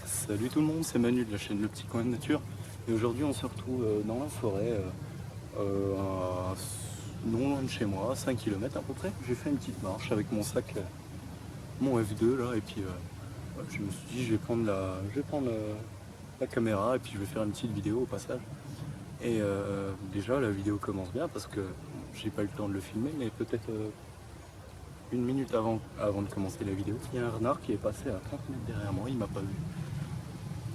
Salut tout le monde, c'est Manu de la chaîne Le Petit Coin de Nature. Et aujourd'hui on se retrouve dans la forêt, non loin de chez moi, à 5 km à peu près. J'ai fait une petite marche avec mon sac, mon F2 là, et puis je me suis dit je vais prendre la caméra et puis je vais faire une petite vidéo au passage. Et déjà la vidéo commence bien parce que j'ai pas eu le temps de le filmer, mais peut-être une minute avant de commencer la vidéo, il y a un renard qui est passé à 30 mètres derrière moi, il m'a pas vu.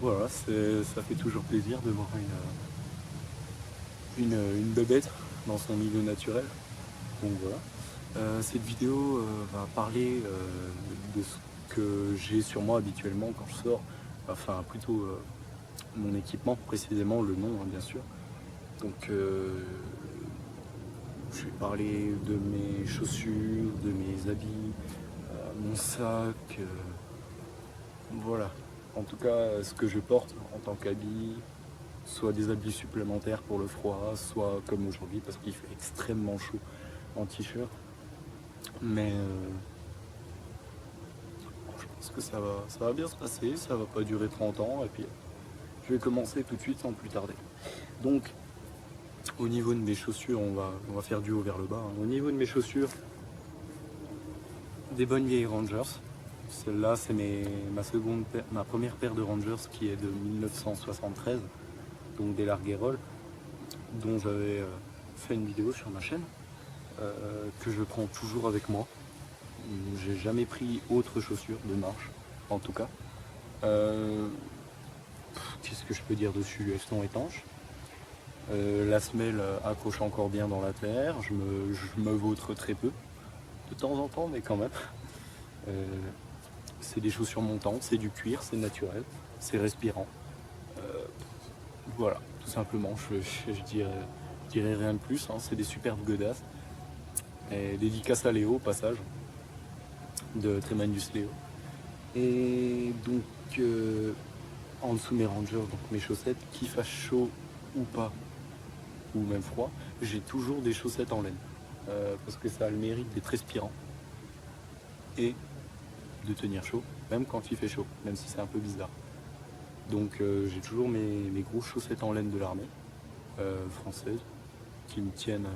Voilà, ça fait toujours plaisir de voir une bébête dans son milieu naturel. Donc voilà. Cette vidéo va parler de ce que j'ai sur moi habituellement quand je sors. Enfin, plutôt mon équipement, précisément le nom, hein, bien sûr. Donc je vais parler de mes chaussures, de mes habits, mon sac. Voilà. En tout cas, ce que je porte en tant qu'habit, soit des habits supplémentaires pour le froid, soit comme aujourd'hui parce qu'il fait extrêmement chaud en t-shirt. Mais je pense que ça va bien se passer, ça va pas durer 30 ans et puis je vais commencer tout de suite sans plus tarder. Donc au niveau de mes chaussures, on va faire du haut vers le bas. Au niveau de mes chaussures, des bonnes vieilles Rangers. Celle-là, c'est ma première paire de Rangers qui est de 1973, donc des Larguerolles, dont j'avais fait une vidéo sur ma chaîne, que je prends toujours avec moi. J'ai jamais pris autre chaussure de marche, en tout cas. Qu'est-ce que je peux dire dessus? Elles sont étanches. La semelle accroche encore bien dans la terre. Je me vautre très peu, de temps en temps, mais quand même. C'est des chaussures montantes, c'est du cuir, c'est naturel, c'est respirant. Voilà, tout simplement, je dirais rien de plus, hein. C'est des superbes godasses. Et dédicace à Léo au passage, de Tremanius Léo. Et donc en dessous mes Rangers, donc mes chaussettes, qu'il fasse chaud ou pas, ou même froid, j'ai toujours des chaussettes en laine. Parce que ça a le mérite d'être respirant et de tenir chaud, même quand il fait chaud, même si c'est un peu bizarre. Donc j'ai toujours mes grosses chaussettes en laine de l'armée française qui me tiennent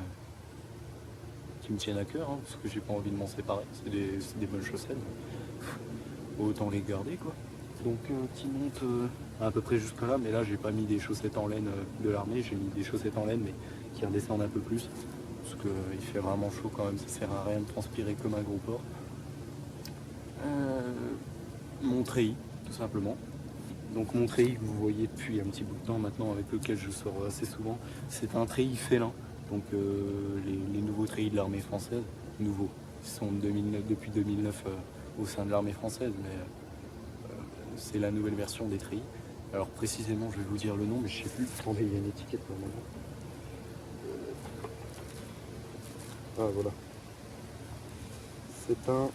à cœur, hein, parce que j'ai pas envie de m'en séparer. C'est des bonnes chaussettes, autant les garder quoi. Donc qui montent à peu près jusque là, mais là j'ai pas mis des chaussettes en laine de l'armée, j'ai mis des chaussettes en laine mais qui redescendent un peu plus, parce qu'il fait vraiment chaud quand même, ça sert à rien de transpirer comme un gros porc. Mon treillis, tout simplement. Donc mon treillis que vous voyez depuis un petit bout de temps maintenant, avec lequel je sors assez souvent, c'est un treillis félin. Donc les nouveaux treillis de l'armée française, nouveaux, ils sont depuis 2009 au sein de l'armée française, mais c'est la nouvelle version des treillis. Alors précisément, je vais vous dire le nom, mais je sais plus. Attendez, il y a une étiquette pour le moment. Ah voilà. C'est un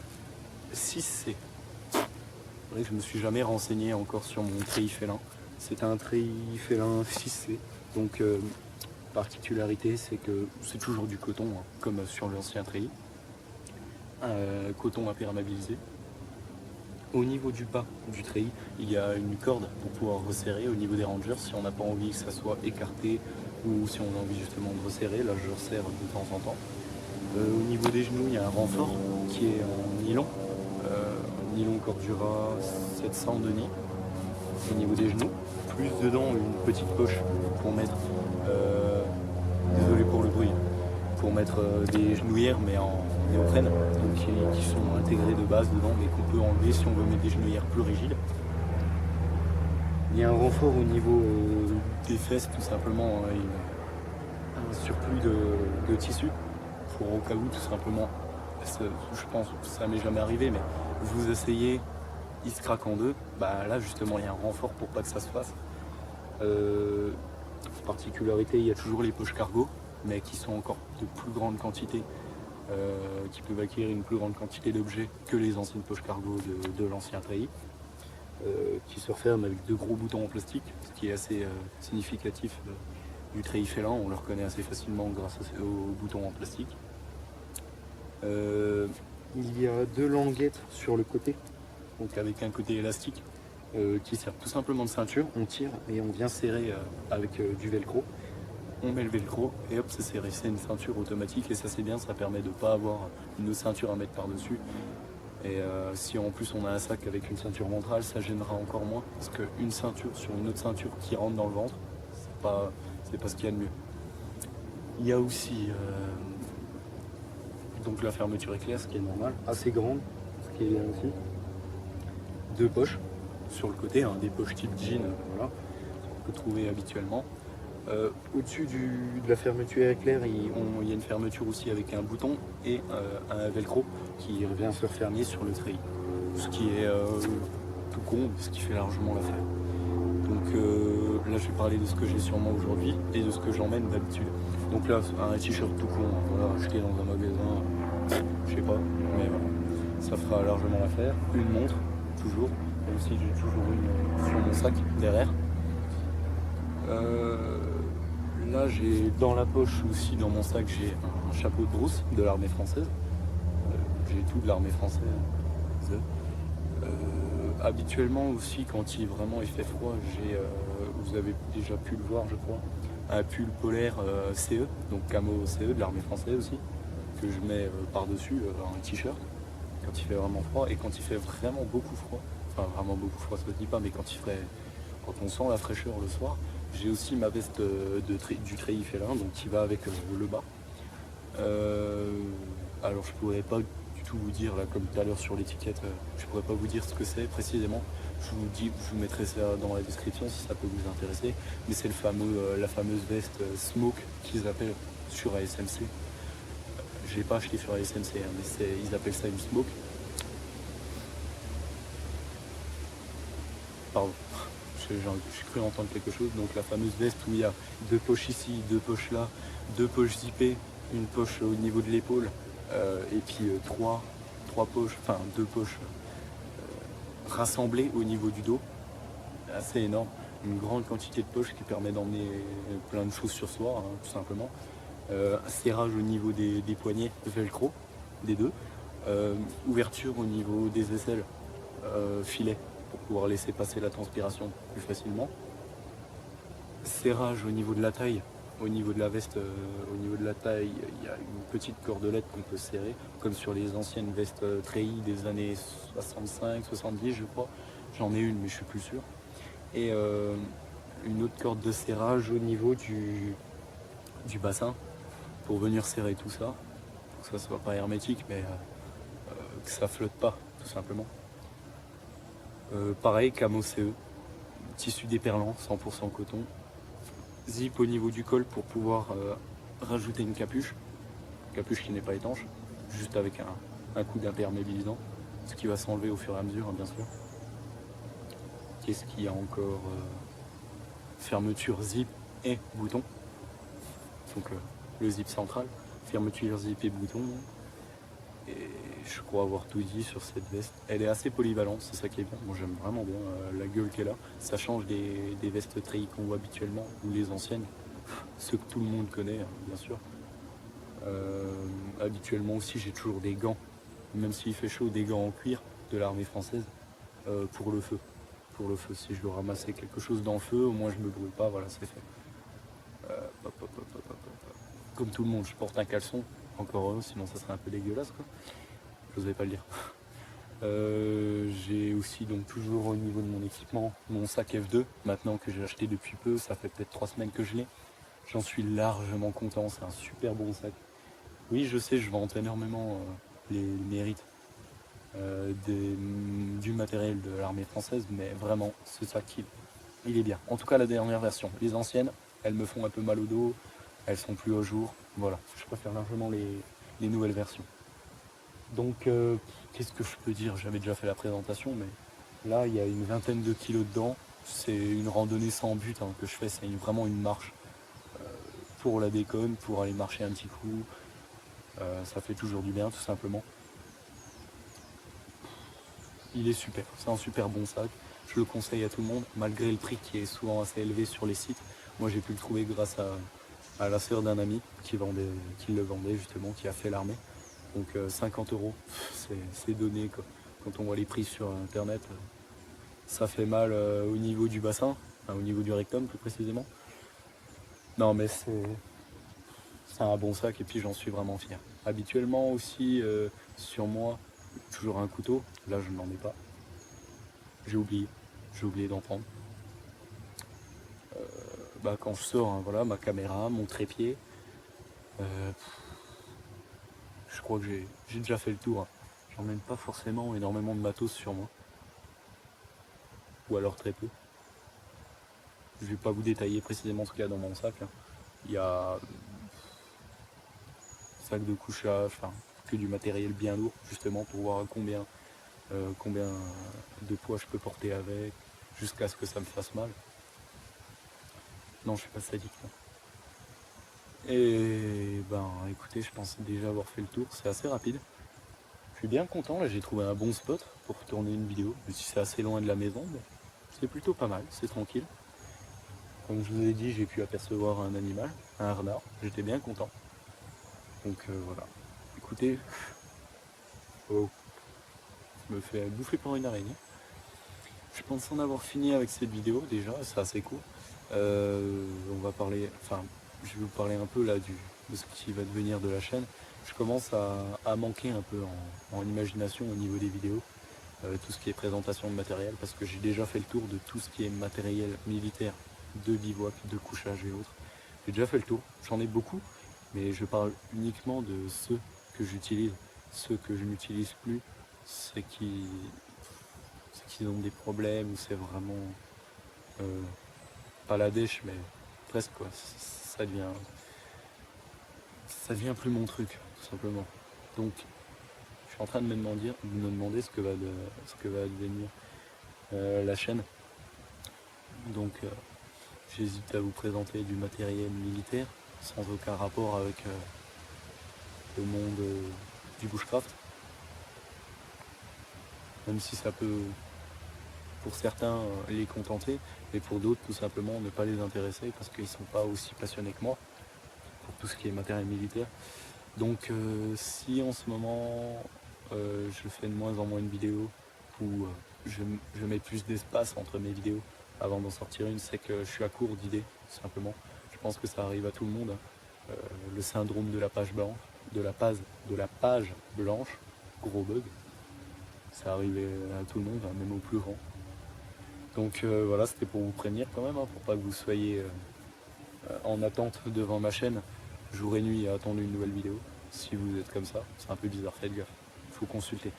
6C. C'est vrai que je me suis jamais renseigné encore sur mon treillis félin. C'est un treillis félin 6C. Donc particularité, c'est que c'est toujours du coton, hein, comme sur l'ancien treillis. Coton imperméabilisé. Au niveau du bas du treillis, il y a une corde pour pouvoir resserrer. Au niveau des Rangers, si on n'a pas envie que ça soit écarté ou si on a envie justement de resserrer, là je resserre de temps en temps. Au niveau des genoux, il y a un renfort qui est en nylon. Nylon Cordura 700 de nid au niveau des genoux, plus dedans une petite poche pour mettre, désolé pour le bruit, pour mettre des genouillères mais en néoprène, donc qui sont intégrées de base dedans mais qu'on peut enlever si on veut mettre des genouillères plus rigides. Il y a un renfort au niveau des fesses tout simplement, un surplus de tissu pour au cas où tout simplement. Je pense que ça m'est jamais arrivé, mais vous essayez, il se craque en deux, bah là justement il y a un renfort pour pas que ça se fasse. Particularité, il y a toujours les poches cargo, mais qui sont encore de plus grande quantité, qui peuvent acquérir une plus grande quantité d'objets que les anciennes poches cargo de l'ancien treillis, qui se referment avec deux gros boutons en plastique, ce qui est assez significatif du treillis félin, on le reconnaît assez facilement grâce aux boutons en plastique. Il y a deux languettes sur le côté, donc avec un côté élastique qui sert tout simplement de ceinture. On tire et on vient serrer avec du velcro. On met le velcro et hop, c'est serré. C'est une ceinture automatique et ça c'est bien, ça permet de ne pas avoir une ceinture à mettre par-dessus. Et si en plus on a un sac avec une ceinture ventrale, ça gênera encore moins parce qu'une ceinture sur une autre ceinture qui rentre dans le ventre, c'est pas ce qu'il y a de mieux. Il y a aussi donc la fermeture éclair, ce qui est normal, assez grande, ce qui est bien aussi. Deux poches sur le côté, hein, des poches type jean, voilà, qu'on peut trouver habituellement. Au-dessus de la fermeture éclair, il y a une fermeture aussi avec un bouton et un velcro qui vient se refermer sur le treillis. Ce qui est tout con, ce qui fait largement l'affaire. Donc là, je vais parler de ce que j'ai sur moi aujourd'hui et de ce que j'emmène d'habitude. Donc là, un t-shirt tout con, voilà, acheté dans un magasin, je sais pas, mais voilà, ça fera largement l'affaire. Une montre, toujours, même si j'ai toujours une sur mon sac derrière. Là, j'ai dans la poche aussi, dans mon sac, j'ai un chapeau de brousse de l'armée française. J'ai tout de l'armée française. Habituellement aussi, quand il fait froid, vous avez déjà pu le voir, je crois, un pull polaire CE, donc camo CE de l'armée française aussi, que je mets par-dessus un t-shirt quand il fait vraiment froid. Et quand il fait vraiment beaucoup froid, enfin vraiment beaucoup froid, ça se dit pas, mais quand on sent la fraîcheur le soir, j'ai aussi ma veste du treillis félin, donc qui va avec le bas. Alors je pourrais pas du tout vous dire, là, comme tout à l'heure sur l'étiquette, je pourrais pas vous dire ce que c'est précisément. Je vous mettrai ça dans la description si ça peut vous intéresser. Mais c'est la fameuse veste Smoke qu'ils appellent sur ASMC. Je l'ai pas acheté sur ASMC, hein, mais ils appellent ça une Smoke. Pardon. J'ai cru entendre quelque chose. Donc la fameuse veste où il y a deux poches ici, deux poches là, deux poches zippées, une poche au niveau de l'épaule et puis trois poches, enfin deux poches rassemblées au niveau du dos. Assez énorme. Une grande quantité de poches qui permet d'emmener plein de choses sur soi, hein, tout simplement. Serrage au niveau des poignets, velcro, des deux. Ouverture au niveau des aisselles, filet, pour pouvoir laisser passer la transpiration plus facilement. Serrage au niveau de la taille, au niveau de la veste, au niveau de la taille, il y a une petite cordelette qu'on peut serrer, comme sur les anciennes vestes treillis des années 65, 70 je crois. J'en ai une mais je suis plus sûr. Et une autre corde de serrage au niveau du bassin pour venir serrer tout ça, pour que ça soit pas hermétique mais que ça flotte pas tout simplement. Pareil, camo CE, tissu déperlant, 100% coton. Zip au niveau du col pour pouvoir rajouter une capuche qui n'est pas étanche, juste avec un coup d'imperméabilisant, ce qui va s'enlever au fur et à mesure, hein, bien sûr. Qu'est-ce qu'il y a encore fermeture zip et bouton. Donc le zip central, fermeture zip et bouton. Et je crois avoir tout dit sur cette veste. Elle est assez polyvalente, c'est ça qui est bien. Moi j'aime vraiment bien la gueule qu'elle a. Ça change des vestes treillis qu'on voit habituellement, ou les anciennes, ceux que tout le monde connaît, hein, bien sûr. Habituellement aussi j'ai toujours des gants, même s'il fait chaud, des gants en cuir de l'armée française pour le feu. Pour le feu, si je dois ramasser quelque chose dans le feu, au moins je me brûle pas, voilà, c'est fait. Comme tout le monde, je porte un caleçon, encore heureux, sinon ça serait un peu dégueulasse, quoi. J'osais pas le dire. J'ai aussi donc toujours au niveau de mon équipement mon sac F2, maintenant que j'ai acheté depuis peu, ça fait peut-être 3 semaines que je l'ai. J'en suis largement content, c'est un super bon sac. Oui, je sais, je vante énormément les mérites du matériel de l'armée française, mais vraiment, ce sac, il est bien. En tout cas, la dernière version. Les anciennes, elles me font un peu mal au dos, elles sont plus au jour. Voilà, je préfère largement les nouvelles versions. Donc, qu'est-ce que je peux dire? J'avais déjà fait la présentation, mais là, il y a une vingtaine de kilos dedans. C'est une randonnée sans but, hein, que je fais, c'est vraiment une marche. Pour la déconne, pour aller marcher un petit coup. Ça fait toujours du bien, tout simplement. Il est super, c'est un super bon sac. Je le conseille à tout le monde, malgré le prix qui est souvent assez élevé sur les sites. Moi, j'ai pu le trouver grâce à la sœur d'un ami qui le vendait justement, qui a fait l'armée. Donc 50 €, c'est donné quoi. Quand on voit les prix sur internet, ça fait mal au niveau du bassin, enfin, au niveau du rectum plus précisément. Non mais c'est un bon sac et puis j'en suis vraiment fier. Habituellement aussi sur moi, toujours un couteau, là je n'en ai pas. J'ai oublié d'en prendre. Quand je sors, hein, voilà, ma caméra, mon trépied. Je crois que j'ai déjà fait le tour. Hein. J'emmène pas forcément énormément de matos sur moi. Ou alors très peu. Je vais pas vous détailler précisément ce qu'il y a dans mon sac. Hein. Il y a sac de couchage, enfin que du matériel bien lourd, justement pour voir combien de poids je peux porter avec, jusqu'à ce que ça me fasse mal. Non, je suis pas sadique. Non. Et écoutez, je pense déjà avoir fait le tour, c'est assez rapide. Je suis bien content, là j'ai trouvé un bon spot pour tourner une vidéo, même si c'est assez loin de la maison, mais c'est plutôt pas mal, c'est tranquille. Comme je vous ai dit, j'ai pu apercevoir un animal, un renard, j'étais bien content. Donc voilà. Écoutez, oh, je me fais bouffer par une araignée. Je pense en avoir fini avec cette vidéo déjà, c'est assez court. On va parler, enfin, je vais vous parler un peu là de ce qui va devenir de la chaîne. Je commence à manquer un peu en imagination au niveau des vidéos, tout ce qui est présentation de matériel, parce que j'ai déjà fait le tour de tout ce qui est matériel militaire, de bivouac, de couchage et autres. J'ai déjà fait le tour, j'en ai beaucoup, mais je parle uniquement de ceux que j'utilise. Ceux que je n'utilise plus, c'est qu'ils ont des problèmes, ou c'est vraiment pas la dèche, mais presque quoi. Ça devient plus mon truc, tout simplement. Donc, je suis en train de me demander ce que va devenir la chaîne. Donc, j'hésite à vous présenter du matériel militaire, sans aucun rapport avec le monde du bushcraft. Même si ça peut, pour certains, les contenter, mais pour d'autres, tout simplement, ne pas les intéresser parce qu'ils ne sont pas aussi passionnés que moi pour tout ce qui est matériel militaire. Donc si en ce moment je fais de moins en moins de vidéos ou je mets plus d'espace entre mes vidéos avant d'en sortir une, c'est que je suis à court d'idées, tout simplement. Je pense que ça arrive à tout le monde. Hein. Le syndrome de la page blanche, de la page blanche, gros bug. Ça arrive à tout le monde, hein, même aux plus grands. Donc voilà, c'était pour vous prévenir quand même, hein, pour pas que vous soyez en attente devant ma chaîne jour et nuit à attendre une nouvelle vidéo. Si vous êtes comme ça, c'est un peu bizarre, faites gaffe, il faut consulter.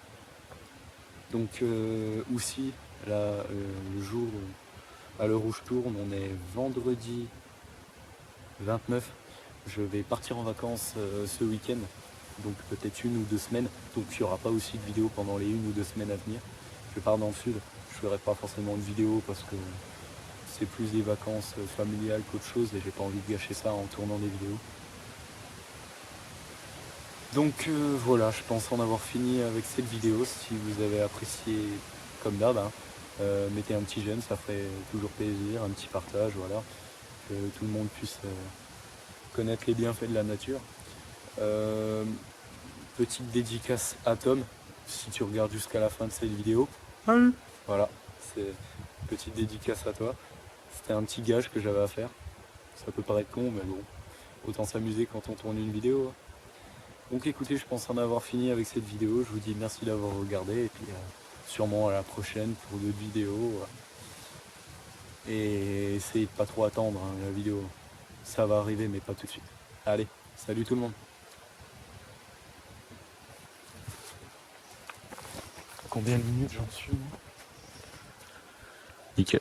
Donc aussi, là, le jour, à l'heure où je tourne, on est vendredi 29. Je vais partir en vacances ce week-end, donc peut-être 1 ou 2 semaines. Donc il n'y aura pas aussi de vidéo pendant les 1 ou 2 semaines à venir. Je pars dans le sud, je ferai pas forcément de vidéo parce que c'est plus des vacances familiales qu'autre chose et j'ai pas envie de gâcher ça en tournant des vidéos. Donc voilà, je pense en avoir fini avec cette vidéo. Si vous avez apprécié, comme d'hab, hein, mettez un petit j'aime, ça ferait toujours plaisir, un petit partage, voilà, que tout le monde puisse connaître les bienfaits de la nature. Petite dédicace à Tom, si tu regardes jusqu'à la fin de cette vidéo. Voilà, c'est une petite dédicace à toi. C'était un petit gage que j'avais à faire. Ça peut paraître con, mais bon, autant s'amuser quand on tourne une vidéo. Hein. Donc écoutez, je pense en avoir fini avec cette vidéo. Je vous dis merci d'avoir regardé et puis sûrement à la prochaine pour d'autres vidéos. Et essayez de pas trop attendre hein, la vidéo. Ça va arriver mais pas tout de suite. Allez, salut tout le monde. Combien de minutes j'en suis? Nickel.